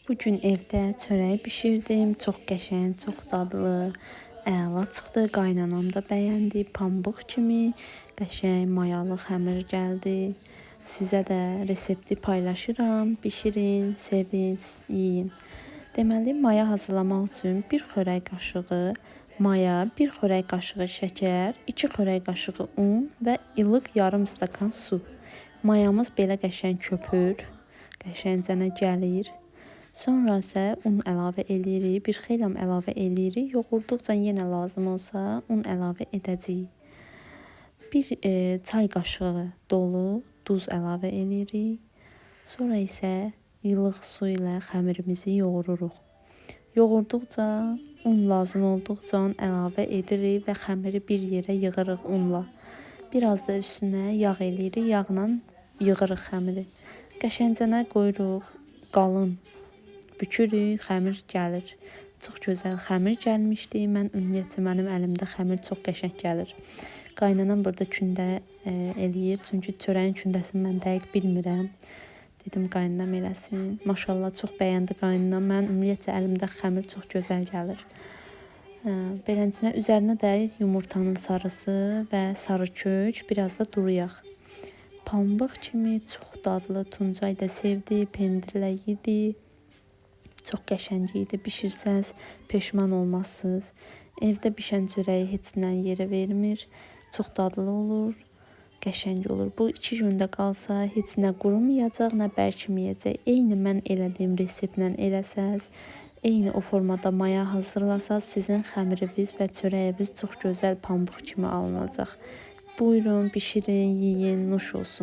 Bugün evdə çörək bişirdim. Çox qəşəng, çox dadlı, əla çıxdı. Qaynanam da bəyəndi. Pambıq kimi qəşəng mayalı xəmir gəldi. Sizə də resepti paylaşıram. Bişirin, sevin, yeyin. Deməli, maya hazırlamaq üçün 1 xörək qaşığı maya, 1 xörək qaşığı şəkər, 2 xörək qaşığı un və ilıq yarım stakan su. Mayamız belə qəşəng köpür, qəşəngcənə gəlir. Sonra isə un əlavə eləyirik, bir xeyli əlavə eləyirik. Yoğurduqca yenə lazım olsa un əlavə edəcəyik. 1 çay qaşığı dolu duz əlavə eləyirik. Sonra isə ilıq su ilə xəmirimizi yoğururuq. Yoğurduqca un lazım olduqca un əlavə edirik və xəmiri bir yerə yığırıq unla. Biraz da üstünə yağ eləyirik, yağla yığırıq xəmiri. Qəşəngcənə qoyuruq, qalın bükürük, xəmir gəlir. Çox gözəl xəmir gəlmişdi. Mən ümumiyyətlə mənim əlimdə xəmir çox qəşəng gəlir. Qaynanam burada kündə eləyir, çünki çörəyin kündəsini mən dəqiq bilmirəm. Dedim qaynanam eləsin. Maşallah çox bəyəndi qaynanam. Mən ümumiyyətlə əlimdə xəmir çox gözəl gəlir. Beləncə üzərinə də yumurtanın sarısı və sarı kök, biraz da duru yağ. Pambıq kimi çox dadlı, Tuncay da sevdi, pendirlə yedi. Çox qəşəng idi. Bişirsəz peşman olmazsınız. Evdə bişən çörəyi heç nə yerə vermir. Çox dadlı olur, qəşəng olur. Bu 2 gündə qalsa heç nə qurumayacaq, nə bərkiməyəcək. Eyni mən elədiyim reseptlə eləsəz, eyni o formada maya hazırlasaz, sizin xəmiriniz və çörəyiniz çox gözəl pambıq kimi alınacaq. Buyurun, bişirin, yeyin, nuş olsun.